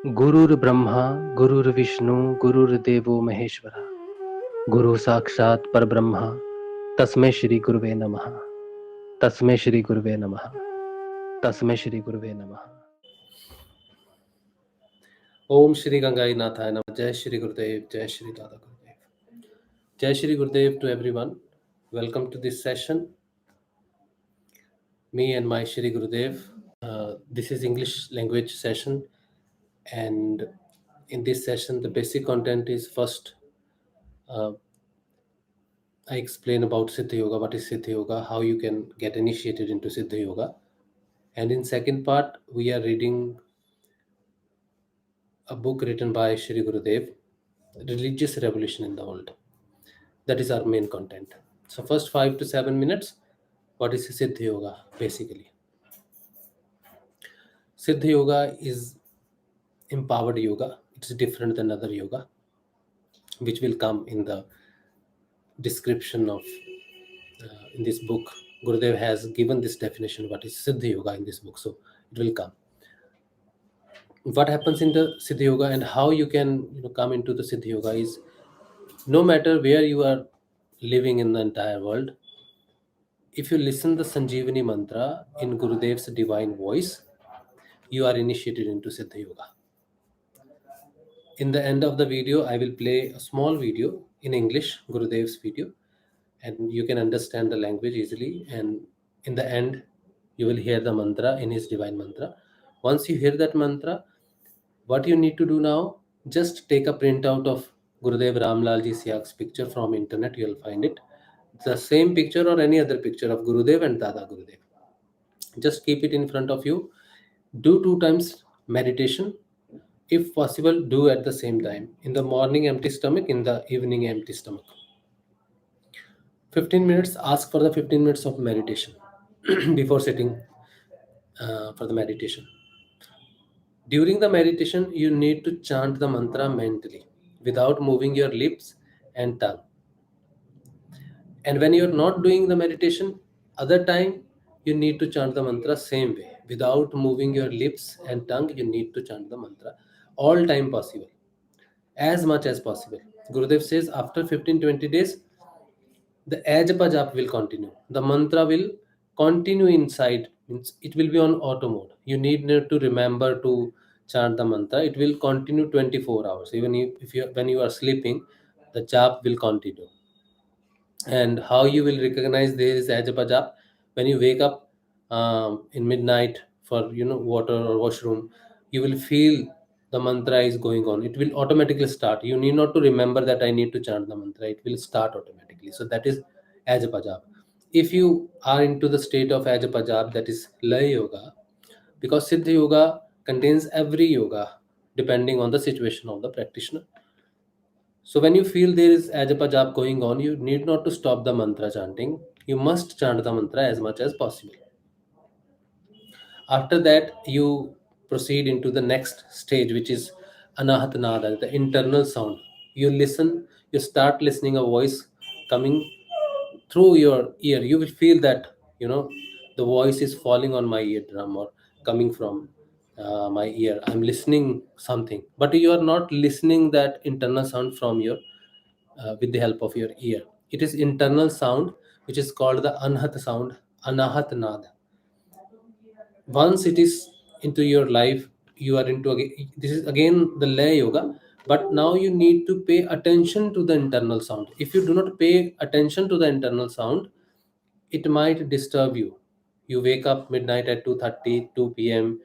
Gurur Brahma, Gurur Vishnu, Gurur Devo Maheshwara, Guru Sakshat Parbrahma, Tasmai Shri Guruve Namaha, Tasmai Shri Guruve Namaha, Tasmai Shri Guruve Namaha. Om Shri Gangai Nathay Namah, Jai Shri Gurudev, Jai Shri Dada Gurudev. Jai Shri Gurudev to everyone. Welcome to this session. Me and my Shri Gurudev. This is English language session, and in this session the basic content is first I explain about Siddha Yoga, what is Siddha Yoga, how you can get initiated into Siddha Yoga. And in second part, we are reading a book written by Shri Gurudev, Religious Revolution in the World. That is our main content. So first 5 to 7 minutes, what is Siddha Yoga basically? Siddha Yoga is empowered yoga. It's different than other yoga, which will come in the description of in this book. Gurudev has given this definition what is Siddha Yoga in this book, so it will come. What happens in the Siddha Yoga and how you can come into the Siddha Yoga is, no matter where you are living in the entire world, if you listen the Sanjeevani mantra in Gurudev's divine voice, you are initiated into Siddha Yoga. In the end of the video, I will play a small video in English, Gurudev's video, and you can understand the language easily. And in the end, you will hear the mantra in his divine mantra. Once you hear that mantra, what you need to do now, just take a printout of Gurudev Ramlal ji Siyag's picture from internet. You'll find it. The same picture or any other picture of Gurudev and Dada Gurudev. Just keep it in front of you. Do 2 times meditation. If possible, do at the same time. In the morning, empty stomach. In the evening, empty stomach. 15 minutes, ask for the 15 minutes of meditation before sitting for the meditation. During the meditation, you need to chant the mantra mentally without moving your lips and tongue. And when you're not doing the meditation, other time you need to chant the mantra same way. Without moving your lips and tongue, you need to chant the mantra all time possible, as much as possible. Gurudev says after 15-20 days, the ajapa jap will continue. The mantra will continue inside. Means it will be on auto mode. You need not to remember to chant the mantra. It will continue 24 hours. Even if you when you are sleeping, the jap will continue. And how you will recognize there is ajapa jap? When you wake up in midnight for water or washroom, you will feel the mantra is going on. It will automatically start. You need not to remember that I need to chant the mantra. It will start automatically. So that is ajapa jap. If you are into the state of ajapa jap, that is lay yoga, because Siddha yoga contains every yoga depending on the situation of the practitioner. So when you feel there is ajapa jap going on, you need not to stop the mantra chanting. You must chant the mantra as much as possible. After that, you proceed into the next stage, which is anahat nada, the internal sound. You listen, you start listening a voice coming through your ear. You will feel that the voice is falling on my eardrum or coming from my ear. I'm listening something, but you are not listening that internal sound from your with the help of your ear. It is internal sound which is called the anhat sound, anahat nada. Once it is into your life, you are into this is again the lay yoga, but now you need to pay attention to the internal sound. If you do not pay attention to the internal sound, it might disturb you. You wake up midnight at 2:30, 2 p.m.,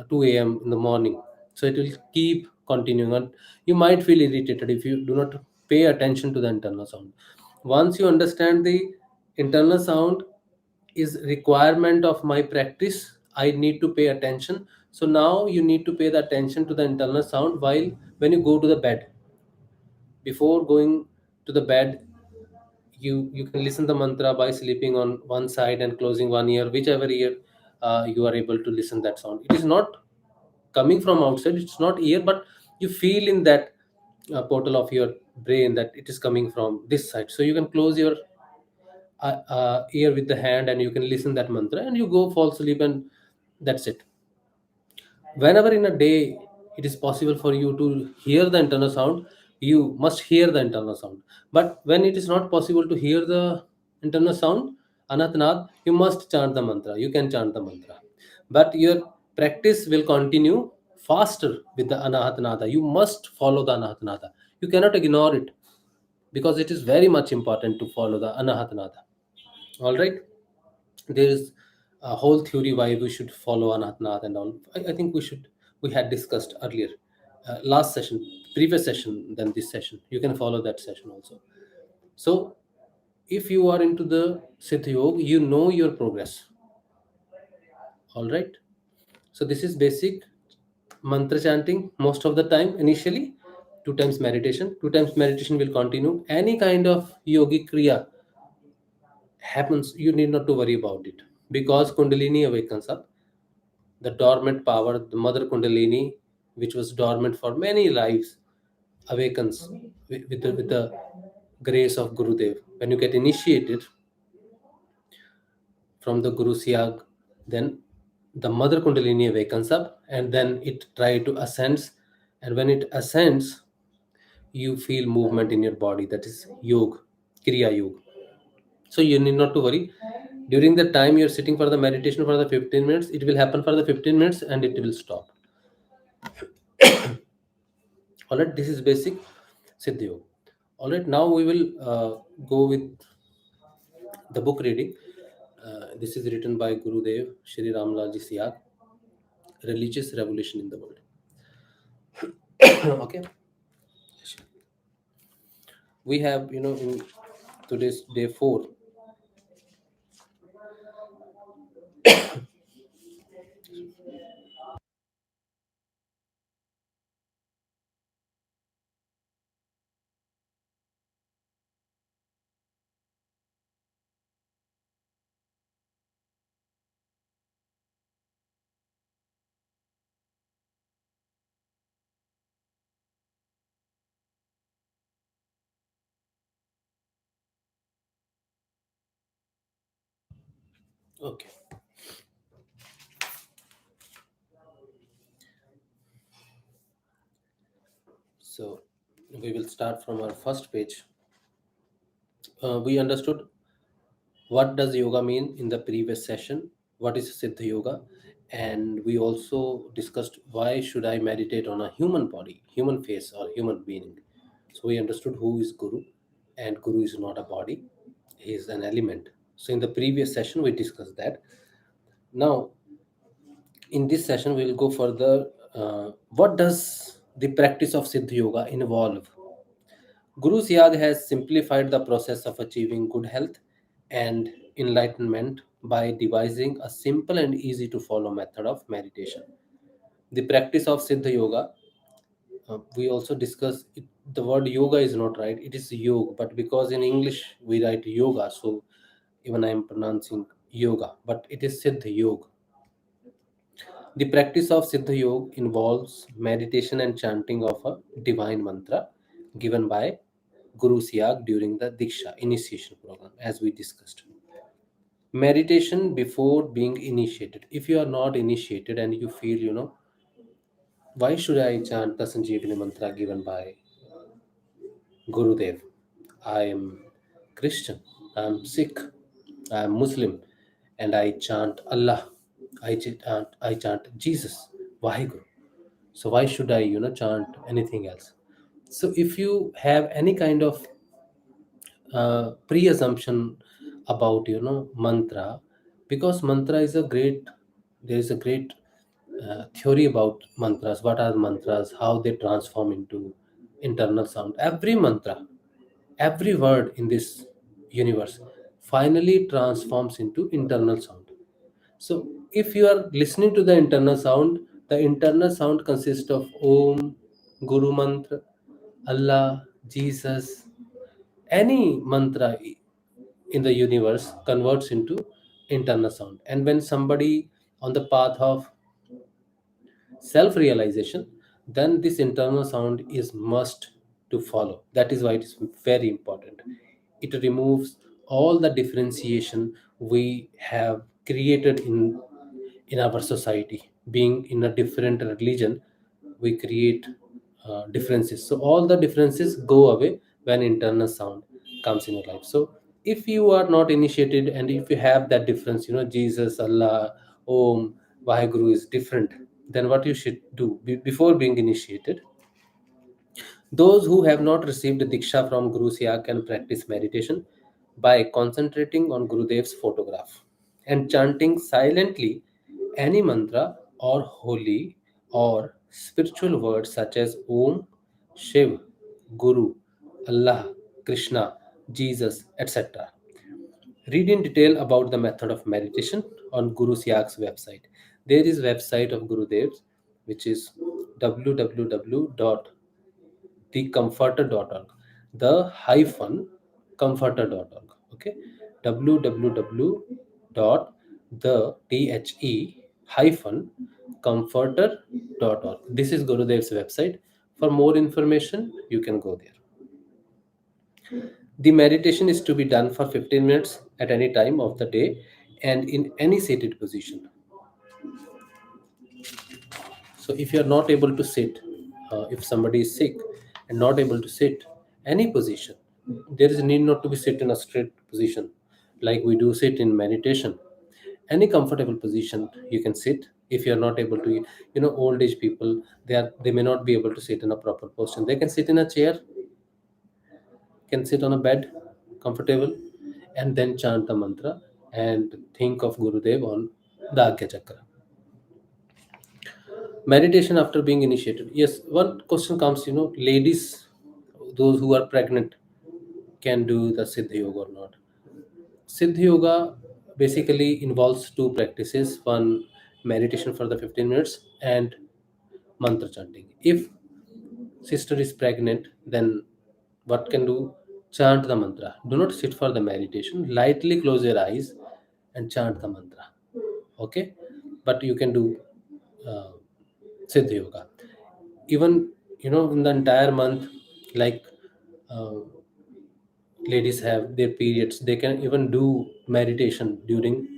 2 a.m. in the morning, so it will keep continuing on. You might feel irritated if you do not pay attention to the internal sound. Once you understand the internal sound is requirement of my practice, I need to pay attention. So now you need to pay the attention to the internal sound while when you go to the bed. Before going to the bed, you can listen the mantra by sleeping on one side and closing one ear, whichever ear you are able to listen that sound. It is not coming from outside, it's not ear, but you feel in that portal of your brain that it is coming from this side. So you can close your ear with the hand and you can listen that mantra and you go fall asleep, and that's it. Whenever in a day it is possible for you to hear the internal sound, you must hear the internal sound. But when it is not possible to hear the internal sound, anatnad, you must chant the mantra, you can chant the mantra, but your practice will continue faster with the anahatnada. You must follow the anahatnada, you cannot ignore it, because it is very much important to follow the anahatnada. All right, there is a whole theory why we should follow anahatnath and all. I think we had discussed earlier, last session, previous session than this session. You can follow that session also. So if you are into the Siddha Yoga, you know your progress. All right. So this is basic mantra chanting most of the time initially. Two times meditation. Two times meditation will continue. Any kind of yogic kriya happens, you need not to worry about it, because Kundalini awakens up. The dormant power, the mother Kundalini, which was dormant for many lives, awakens with the grace of Gurudev. When you get initiated from the Guru Siyag, then the mother Kundalini awakens up, and then it try to ascends. And when it ascends, you feel movement in your body. That is Yog, Kriya Yog. So you need not to worry. During the time you're sitting for the meditation for the 15 minutes, it will happen for the 15 minutes and it will stop. All right, this is basic Siddhi Yoga. All right, now we will go with the book reading. This is written by Gurudev Shri Ramlal Ji Siyag, Religious Revolution in the World. Okay, we have, in today's day 4. Okay, so we will start from our first page. We understood what does yoga mean in the previous session, what is Siddha Yoga, and we also discussed why should I meditate on a human body, human face, or human being. So we understood who is Guru, and Guru is not a body, he is an element. So in the previous session we discussed that. Now in this session we will go further. What does the practice of Siddha Yoga involve? Guru Siyag has simplified the process of achieving good health and enlightenment by devising a simple and easy to follow method of meditation. The practice of Siddha Yoga, we also discussed it, the word yoga is not right, it is yoga, but because in English we write yoga, so even I am pronouncing yoga, but it is Siddha Yoga. The practice of Siddha Yoga involves meditation and chanting of a divine mantra given by Guru Siyag during the Diksha initiation program, as we discussed. Meditation before being initiated. If you are not initiated and you feel, why should I chant the Sanjeevani mantra given by Gurudev? I am Christian, I am Sikh, I am Muslim, and I chant Allah. I chant Jesus. Why Guru? So why should I, chant anything else? So if you have any kind of pre-assumption about, mantra, because mantra is a great, there is a great theory about mantras. What are mantras? How they transform into internal sound. Every mantra, every word in this universe finally transforms into internal sound. So if you are listening to the internal sound, the internal sound consists of Om, Guru Mantra, Allah, Jesus. Any mantra in the universe converts into internal sound. And when somebody on the path of self realization, then this internal sound is must to follow. That is why it is very important. It removes all the differentiation we have created in our society. Being in a different religion, we create differences. So all the differences go away when internal sound comes in your life. So if you are not initiated and if you have that difference, Jesus, Allah, Om, Vaheguru is different, then what you should do before being initiated, those who have not received Diksha from Guru Siyag can practice meditation by concentrating on Gurudev's photograph and chanting silently any mantra or holy or spiritual words such as Om, Shiv, Guru, Allah, Krishna, Jesus, etc. Read in detail about the method of meditation on Guru Siyag's website. There is website of Gurudev's, which is www.thecomforter.org, the hyphen comforter.org. Okay, www dot the the hyphen comforter.org. This is Gurudev's website. For more information you can go there. The meditation is to be done for 15 minutes at any time of the day and in any seated position. So if you are not able to sit, if somebody is sick and not able to sit any position, there is a need not to be sit in a straight position like we do sit in meditation. Any comfortable position you can sit. If you are not able to, old age people, they may not be able to sit in a proper position. They can sit in a chair, can sit on a bed, comfortable, and then chant the mantra and think of Gurudev on the Agya Chakra. Meditation after being initiated. Yes, one question comes, ladies, those who are pregnant, can do the Siddha Yoga or not? Siddha Yoga basically involves two practices: one, meditation for the 15 minutes, and mantra chanting. If sister is pregnant, then what can do? Chant the mantra. Do not sit for the meditation. Lightly close your eyes and chant the mantra. Okay, but you can do uh, Siddha Yoga. Even in the entire month, like uh, ladies have their periods, they can even do meditation during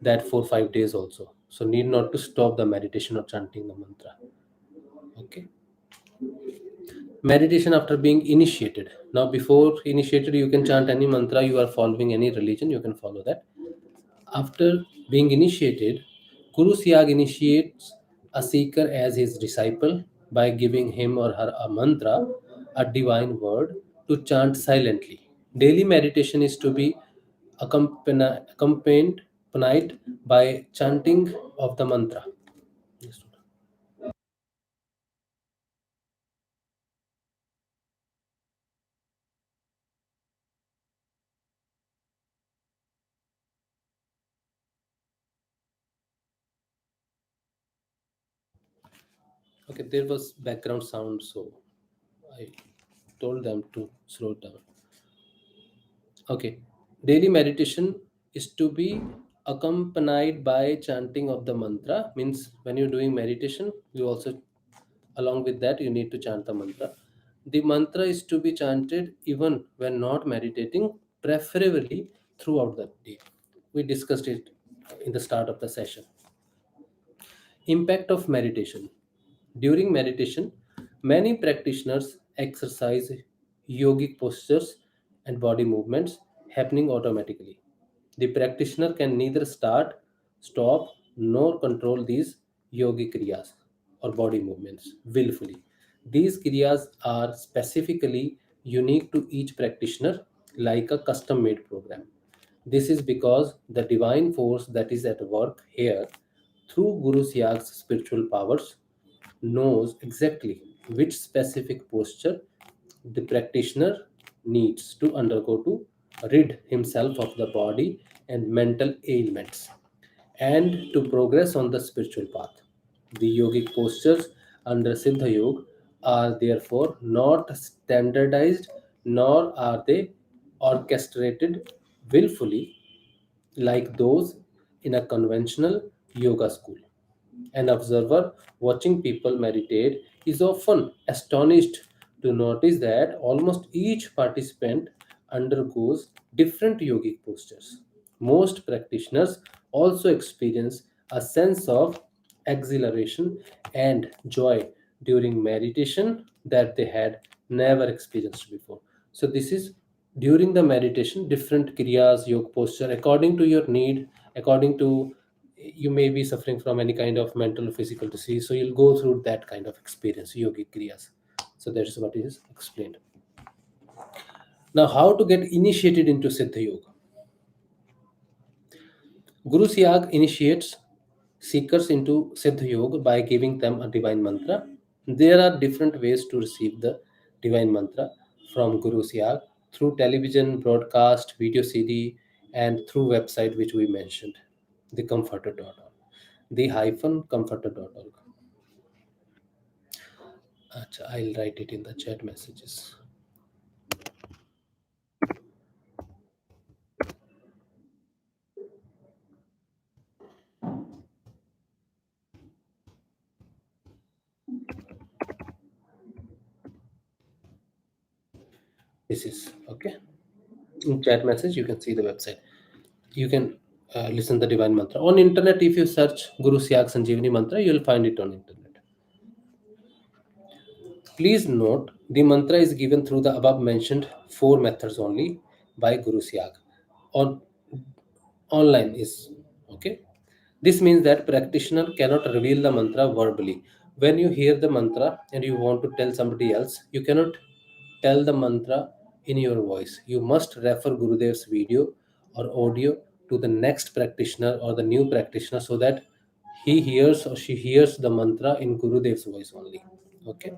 that 4 5 days also. So need not to stop the meditation or chanting the mantra. Okay. Meditation after being initiated. Now before initiated you can chant any mantra. You are following any religion, you can follow that. After being initiated, Guru Siyag initiates a seeker as his disciple by giving him or her a mantra, a divine word, to chant silently. Daily meditation is to be accompanied by chanting of the mantra. Yes. Okay, there was background sound, so I told them to slow it down. Okay. Daily meditation is to be accompanied by chanting of the mantra. Means when you're doing meditation, you also, along with that, you need to chant the mantra. The mantra is to be chanted even when not meditating, preferably throughout the day. We discussed it in the start of the session. Impact of meditation. During meditation, many practitioners exercise yogic postures and body movements happening automatically. The practitioner can neither start, stop, nor control these yogic kriyas or body movements willfully. These kriyas are specifically unique to each practitioner, like a custom made program. This is because the divine force that is at work here through Guru Siyag's spiritual powers knows exactly which specific posture the practitioner needs to undergo to rid himself of the body and mental ailments and to progress on the spiritual path. The yogic postures under Siddha Yoga are therefore not standardized nor are they orchestrated willfully like those in a conventional yoga school. An observer watching people meditate is often astonished to notice that almost each participant undergoes different yogic postures. Most practitioners also experience a sense of exhilaration and joy during meditation that they had never experienced before. So this is during the meditation, different kriyas, yoga posture, according to your need, according to, you may be suffering from any kind of mental or physical disease. So you'll go through that kind of experience, yogic kriyas. So that is what is explained. Now, how to get initiated into Siddha Yoga? Guru Siyag initiates seekers into Siddha Yoga by giving them a divine mantra. There are different ways to receive the divine mantra from Guru Siyag through television, broadcast, video CD, and through website which we mentioned, the comforter.org. The hyphen comforter.org. Acha, I'll write it in the chat messages. This is okay. In chat message, you can see the website. You can listen the divine mantra on internet. If you search Guru Siyag Sanjeevani mantra, you'll find it on internet. Please note the mantra is given through the above mentioned four methods only by Guru Siyag. On online is okay. This means that practitioner cannot reveal the mantra verbally. When you hear the mantra and you want to tell somebody else, you cannot tell the mantra in your voice. You must refer Gurudev's video or audio to the next practitioner or the new practitioner, so that he hears or she hears the mantra in Gurudev's voice only. Okay.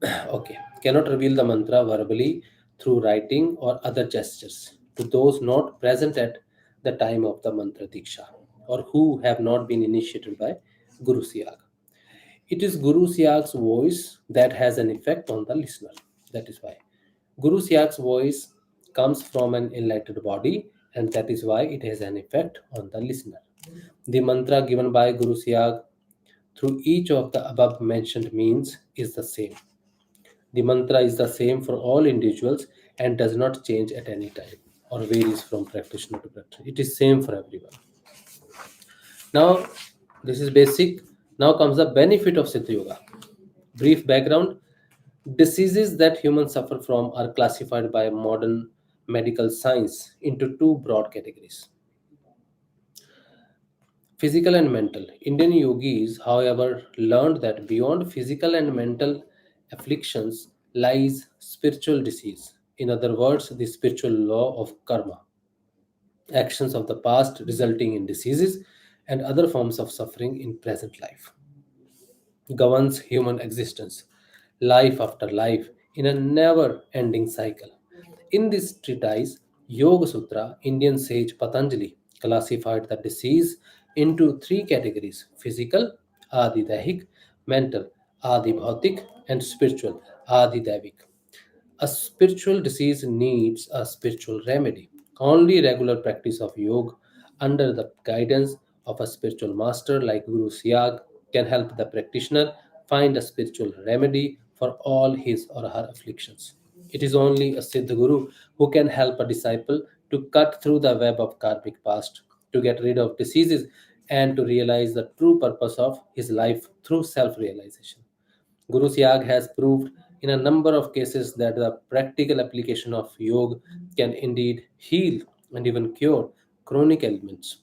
Okay, cannot reveal the mantra verbally through writing or other gestures to those not present at the time of the mantra diksha or who have not been initiated by Guru Siyag. It is Guru Siyag's voice that has an effect on the listener. That is why Guru Siyag's voice comes from an enlightened body, and that is why it has an effect on the listener. The mantra given by Guru Siyag through each of the above mentioned means is the same. The mantra is the same for all individuals and does not change at any time or varies from practitioner to practitioner. It is same for everyone. Now, this is basic. Now comes the benefit of Siddha Yoga. Brief background. Diseases that humans suffer from are classified by modern medical science into two broad categories: physical and mental. Indian yogis, however, learned that beyond physical and mental afflictions lies spiritual disease. In other words, the spiritual law of karma, actions of the past resulting in diseases and other forms of suffering in present life, governs human existence, life after life, in a never ending cycle. In this treatise, Yoga Sutra, Indian sage Patanjali classified the disease into three categories: physical, Adi Daihik, mental, Adi Bhautik, and spiritual, Adi Daivik. A spiritual disease needs a spiritual remedy. Only regular practice of yoga under the guidance of a spiritual master like Guru Siyag can help the practitioner find a spiritual remedy for all his or her afflictions. It is only a Siddha Guru who can help a disciple to cut through the web of karmic past, to get rid of diseases, and to realize the true purpose of his life through self realization. Guru Siyag has proved in a number of cases that the practical application of yoga can indeed heal and even cure chronic ailments,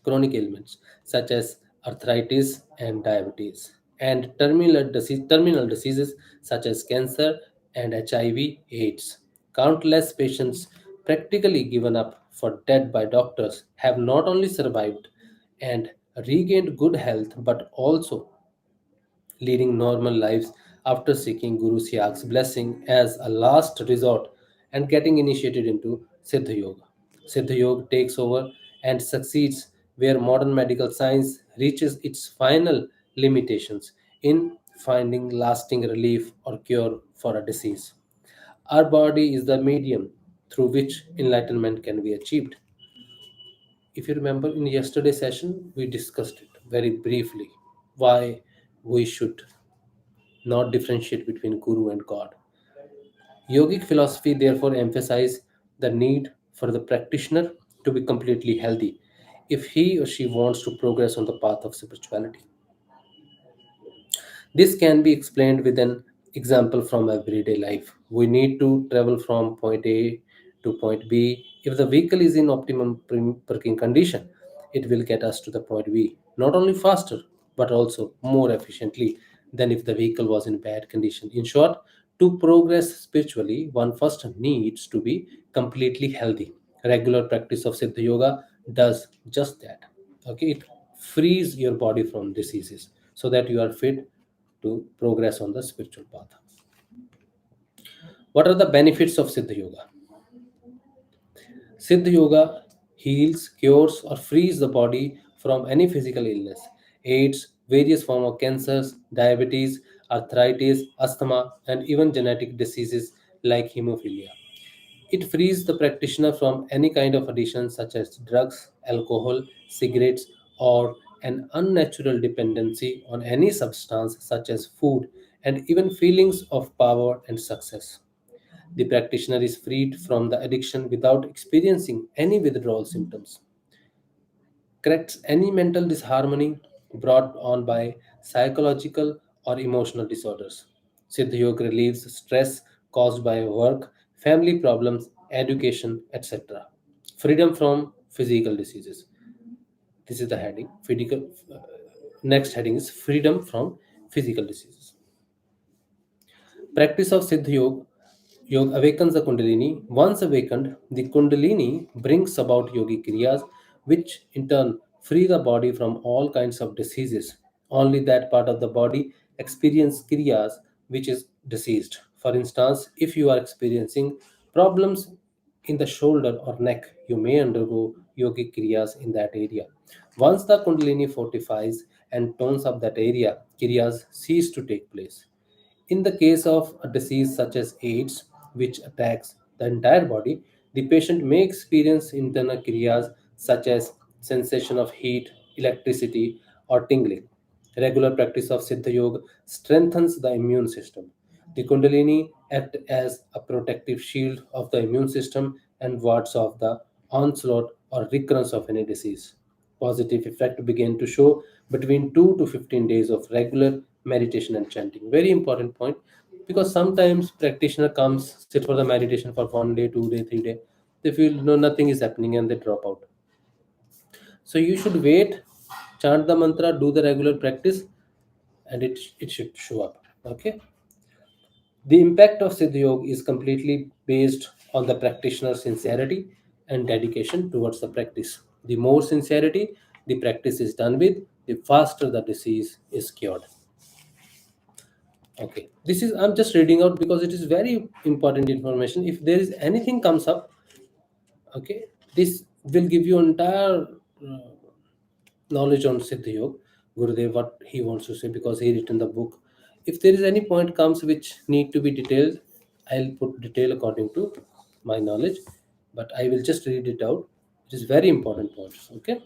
chronic ailments such as arthritis and diabetes, and terminal diseases such as cancer and HIV/AIDS. Countless patients practically given up for dead by doctors have not only survived and regained good health but also leading normal lives after seeking Guru Siak's blessing as a last resort and getting initiated into Siddha Yoga. Siddha Yoga takes over and succeeds where modern medical science reaches its final limitations in finding lasting relief or cure for a disease. Our body is the medium through which enlightenment can be achieved. If you remember in yesterday's session, we discussed it very briefly why we should not differentiate between guru and god. Yogic philosophy therefore emphasizes the need for the practitioner to be completely healthy if he or she wants to progress on the path of spirituality. This can be explained with an example from everyday life. We need to travel from point A to point B. If the vehicle is in optimum parking condition, it will get us to the point B not only faster but also more efficiently than if the vehicle was in bad condition. In short, to progress spiritually, one first needs to be completely healthy. Regular practice of Siddha Yoga does just that. Okay, it frees your body from diseases so that you are fit to progress on the spiritual path. What are the benefits of Siddha Yoga? Siddha Yoga heals, cures, or frees the body from any physical illness, aids various forms of cancers, diabetes, arthritis, asthma, and even genetic diseases like hemophilia. It frees the practitioner from any kind of addiction such as drugs, alcohol, cigarettes, or an unnatural dependency on any substance such as food and even feelings of power and success. The practitioner is freed from the addiction without experiencing any withdrawal symptoms, corrects any mental disharmony brought on by psychological or emotional disorders. Siddha Yoga relieves stress caused by work, family problems, education, etc. Freedom from physical diseases. This is the heading. Next heading is freedom from physical diseases. Practice of Siddha Yoga awakens the Kundalini. Once awakened, the Kundalini brings about yogi kriyas, which in turn free the body from all kinds of diseases. Only that part of the body experience kriyas which is diseased. For instance, if you are experiencing problems in the shoulder or neck, you may undergo yogic kriyas in that area. Once the Kundalini fortifies and tones up that area, kriyas cease to take place. In the case of a disease such as AIDS, which attacks the entire body, the patient may experience internal kriyas such as sensation of heat, electricity, or tingling. Regular practice of Siddha Yoga strengthens the immune system. The Kundalini act as a protective shield of the immune system and wards off the onslaught or recurrence of any disease. Positive effect begin to show between 2 to 15 days of regular meditation and chanting. Very important point, because sometimes practitioner comes, sit for the meditation for 1 day, 2 day, 3 day. They feel no nothing is happening and they drop out. So you should wait, chant the mantra, do the regular practice, and it should show up. Okay. The impact of Siddha Yoga is completely based on the practitioner's sincerity and dedication towards the practice. The more sincerity the practice is done with, the faster the disease is cured. Okay, this is I'm just reading out because it is very important information. If there is anything comes up, okay, this will give you entire knowledge on Siddha Yoga, Gurudev, what he wants to say because he written the book. If there is any point comes which need to be detailed, I'll put detail according to my knowledge, but I will just read it out. It is very important points. Okay.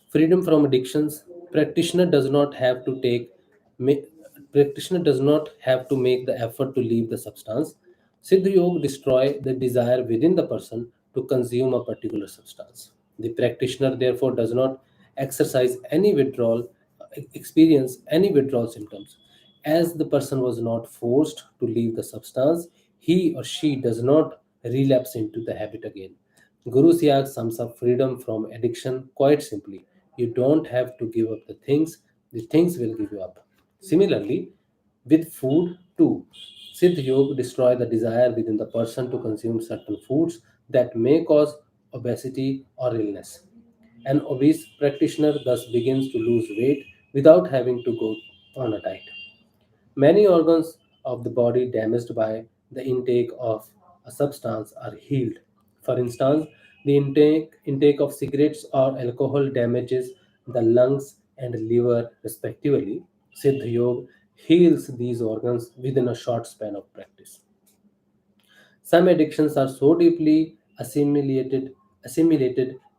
Freedom from addictions. Practitioner does not have to take ma- Practitioner does not have to make the effort to leave the substance. Siddha Yoga destroy the desire within the person to consume a particular substance. The practitioner therefore does not exercise any withdrawal, experience any withdrawal symptoms. As the person was not forced to leave the substance, he or she does not relapse into the habit again. Guru Siyag sums up freedom from addiction quite simply. You don't have to give up the things will give you up. Similarly, with food too, Siddha Yoga destroy the desire within the person to consume certain foods that may cause obesity or illness. An obese practitioner thus begins to lose weight without having to go on a diet. Many organs of the body damaged by the intake of a substance are healed. For instance, the intake of cigarettes or alcohol damages the lungs and liver respectively. Siddha Yoga heals these organs within a short span of practice. Some addictions are so deeply assimilated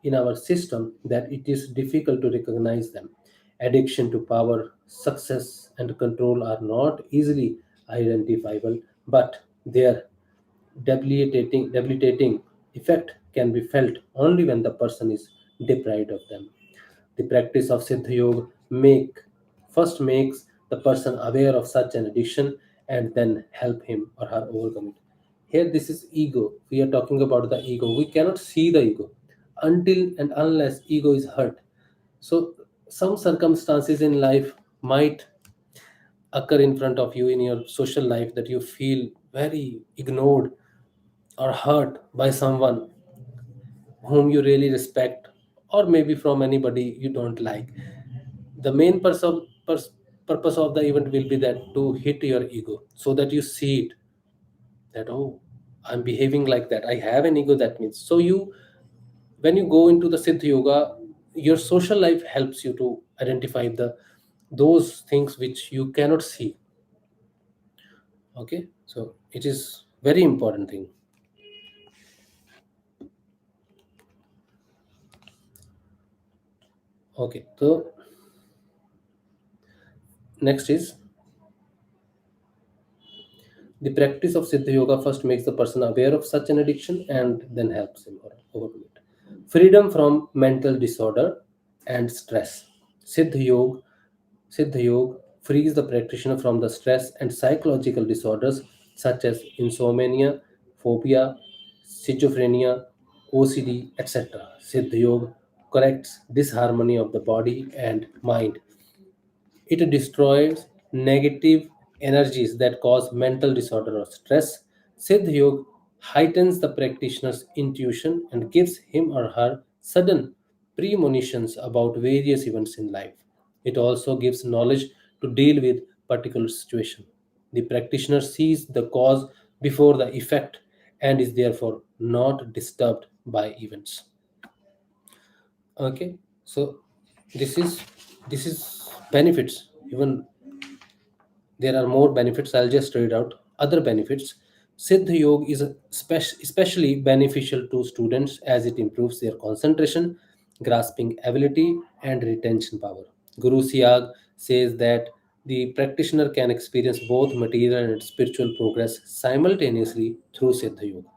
in our system that it is difficult to recognize them. Addiction to power, success, and control are not easily identifiable, but their debilitating effect can be felt only when the person is deprived of them. The practice of Siddha Yoga makes the person aware of such an addiction and then help him or her overcome it. Here, this is ego. We are talking about the ego. We cannot see the ego until and unless ego is hurt. So, some circumstances in life might occur in front of you in your social life that you feel very ignored or hurt by someone whom you really respect, or maybe from anybody you don't like. The main purpose of the event will be that to hit your ego so that you see it, that, oh, I'm behaving like that, I have an ego. That means, so you, when you go into the Siddha yoga, your social life helps you to identify the those things which you cannot see. Okay, so it is very important thing. Okay, so next is the practice of Siddha Yoga first makes the person aware of such an addiction and then helps him or overcome it. Freedom from mental disorder and stress. Siddha Yoga, Siddha Yoga frees the practitioner from the stress and psychological disorders such as insomnia, phobia, schizophrenia, OCD, etc. Siddha Yoga corrects disharmony of the body and mind. It destroys negative energies that cause mental disorder or stress. Siddha Yoga heightens the practitioner's intuition and gives him or her sudden premonitions about various events in life. It also gives knowledge to deal with particular situation. The practitioner sees the cause before the effect and is therefore not disturbed by events. Okay, so this is this is benefits. Even there are more benefits. I'll just read out other benefits. Siddha Yoga is especially beneficial to students as it improves their concentration, grasping ability, and retention power. Guru Siyag says that the practitioner can experience both material and spiritual progress simultaneously through Siddha Yoga.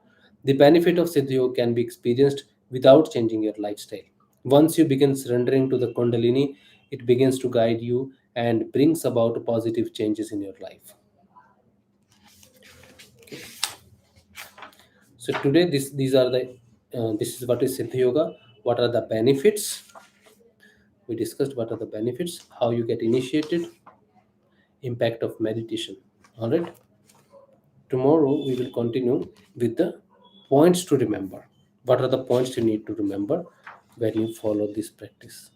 The benefit of Siddha Yoga can be experienced without changing your lifestyle. Once you begin surrendering to the Kundalini, it begins to guide you and brings about positive changes in your life. So today, these are the this is what is Siddha Yoga. What are the benefits? We discussed what are the benefits, how you get initiated, impact of meditation. All right. Tomorrow we will continue with the points to remember. What are the points you need to remember when you follow this practice?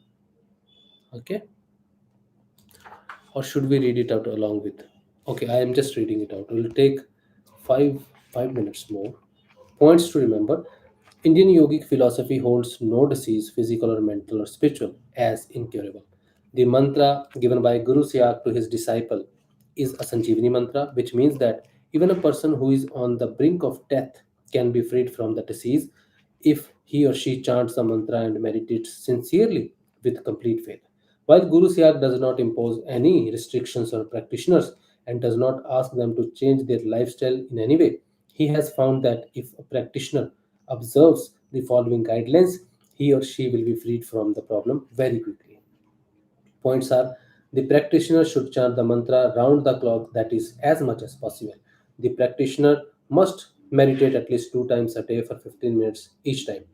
Okay. Or should we read it out along with? Okay, I am just reading it out. It will take five 5 minutes more. Points to remember. Indian yogic philosophy holds no disease, physical or mental or spiritual, as incurable. The mantra given by Guru Siyag to his disciple is a Sanjeevani mantra, which means that even a person who is on the brink of death can be freed from the disease if he or she chants the mantra and meditates sincerely with complete faith. While Guru Siyag does not impose any restrictions on practitioners and does not ask them to change their lifestyle in any way, he has found that if a practitioner observes the following guidelines, he or she will be freed from the problem very quickly. Points are: the practitioner should chant the mantra round the clock, that is, as much as possible. The practitioner must meditate at least 2 times a day for 15 minutes each time.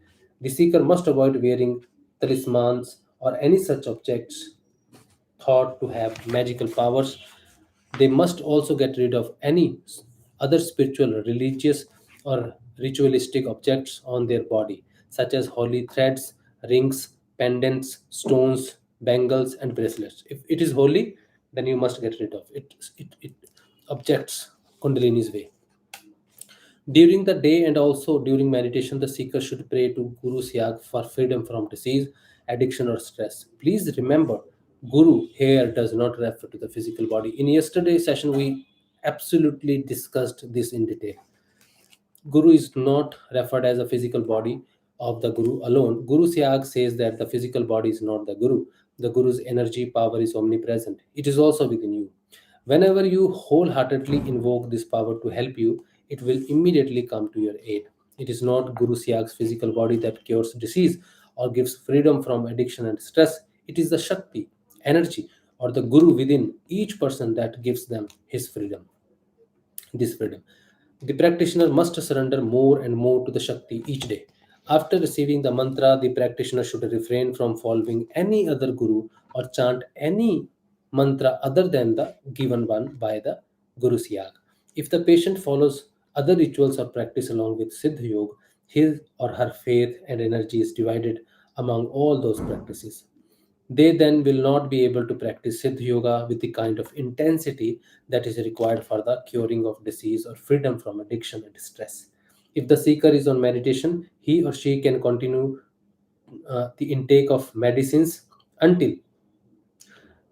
The seeker must avoid wearing talismans or any such objects thought to have magical powers. They must also get rid of any other spiritual, religious, or ritualistic objects on their body, such as holy threads, rings, pendants, stones, bangles, and bracelets. If it is holy, then you must get rid of it. It objects Kundalini's way. During the day and also during meditation, the seeker should pray to Guru Syag for freedom from disease, addiction, or stress. Please remember, Guru here does not refer to the physical body. In yesterday's session, we absolutely discussed this in detail. Guru is not referred as a physical body of the Guru alone. Guru Syag says that the physical body is not the Guru. The Guru's energy power is omnipresent. It is also within you. Whenever you wholeheartedly invoke this power to help you, it will immediately come to your aid. It is not Guru Syag's physical body that cures disease or gives freedom from addiction and stress. It is the Shakti, energy, or the Guru within each person that gives them his freedom. This freedom. The practitioner must surrender more and more to the Shakti each day. After receiving the mantra, the practitioner should refrain from following any other Guru or chant any mantra other than the given one by the Guru Siyag. If the patient follows other rituals or practice along with Siddha Yoga, his or her faith and energy is divided among all those practices. They then will not be able to practice Siddha Yoga with the kind of intensity that is required for the curing of disease or freedom from addiction and stress. If the seeker is on meditation, he or she can continue the intake of medicines until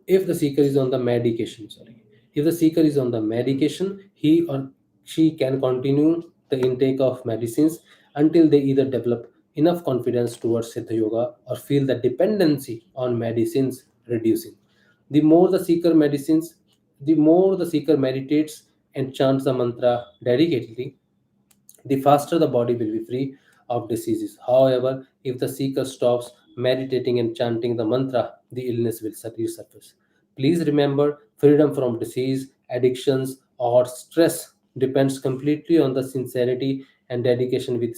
if the seeker is on the medication sorry if the seeker is on the medication, he or she can continue the intake of medicines until they either develop enough confidence towards Siddha Yoga or feel the dependency on medicines reducing. The more the seeker meditates and chants the mantra dedicatedly, the faster the body will be free of diseases. However, if the seeker stops meditating and chanting the mantra, the illness will resurface. Please remember, freedom from disease, addictions, or stress depends completely on the sincerity and dedication with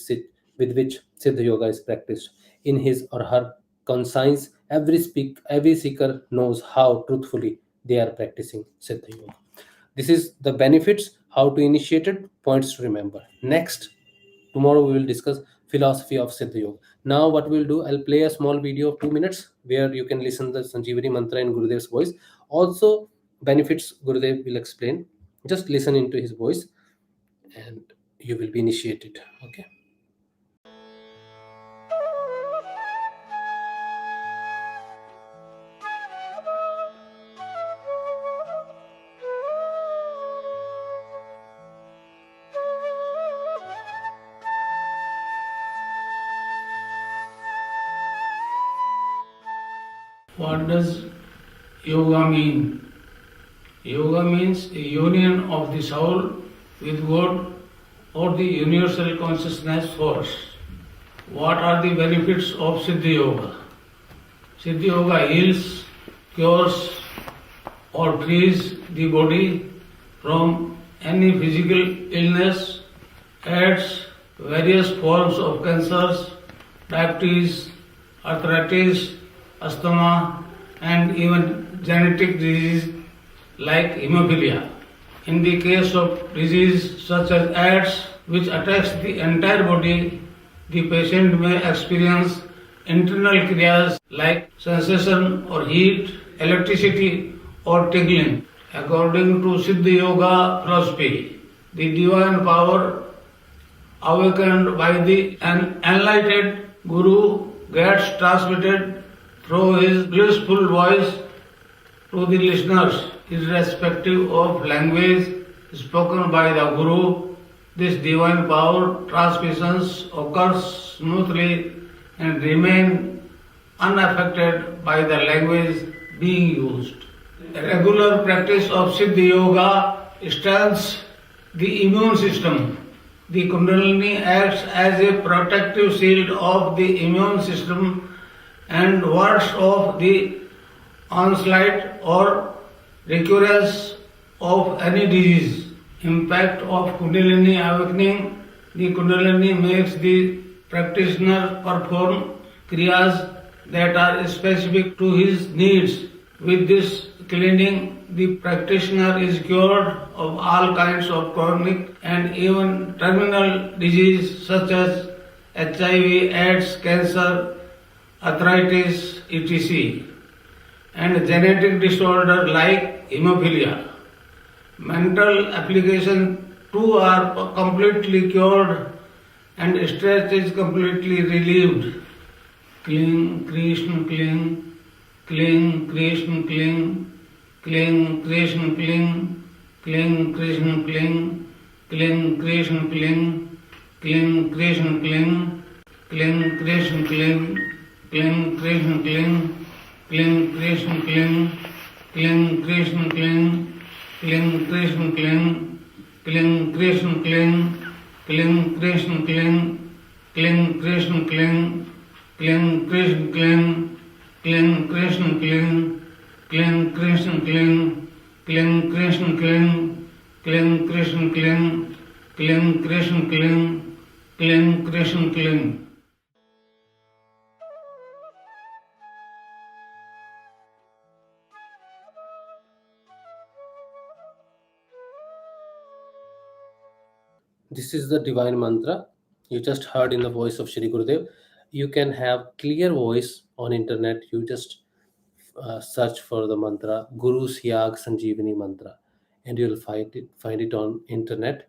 which Siddha Yoga is practiced. In his or her conscience, every seeker knows how truthfully they are practicing Siddha Yoga. This is the benefits, how to initiate it, points to remember. Next, tomorrow we will discuss philosophy of Siddha Yoga. Now, what we'll do, I'll play a small video of 2 minutes where you can listen the Sanjeevani mantra in Gurudev's voice. Also, benefits Gurudev will explain. Just listen into his voice, and you will be initiated. Okay. What does yoga mean? Yoga means a union of the soul with God or the universal consciousness force. What are the benefits of Siddhi Yoga? Siddhi Yoga heals, cures, or frees the body from any physical illness, aids various forms of cancers, diabetes, arthritis, asthma, and even genetic disease like hemophilia. In the case of disease such as AIDS, which attacks the entire body, the patient may experience internal kriyas like sensation or heat, electricity, or tingling. According to Siddha Yoga philosophy, the divine power awakened by the enlightened Guru gets transmitted through his blissful voice to the listeners, irrespective of language spoken by the Guru. This divine power transmissions occurs smoothly and remain unaffected by the language being used. A regular practice of Siddhi Yoga strengthens the immune system. The Kundalini acts as a protective shield of the immune system and wards off the onslaught or recurrence of any disease. Impact of Kundalini awakening. The Kundalini makes the practitioner perform kriyas that are specific to his needs. With this cleaning, the practitioner is cured of all kinds of chronic and even terminal disease such as HIV, AIDS, cancer, arthritis, etc., and genetic disorder like hemophilia. Mental application too are completely cured and stress is completely relieved. Cling, Krishna, cling, cling, Krishna, cling, cling, Krishna, cling, cling, Krishna, cling, cling, Krishna, cling, cling, Krishna, cling, cling, Krishna, cling, cling, Krishna, cling, cling, Krishna, cling, cling, Krishna, cling, cling, Krishna, cling, cling, Krishna, cling, cling, Krishna, cling, cling, Krishna, cling, cling, Krishna, cling, cling, Krishna, cling, Kling Krishna Kling, Kling Krishna Kling, Kling Krishna Kling, Kling Krishna Kling, Kling Krishna Kling. This is the divine mantra you just heard in the voice of Shri Gurudev. You can have clear voice on internet. You just search for the mantra Guru Siyag Sanjeevani mantra, and you'll find it on internet.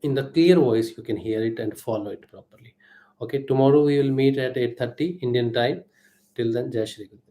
In the clear voice, you can hear it and follow it properly. Okay, tomorrow we will meet at 8:30 Indian time. Till then, Jai Shri Gurudev.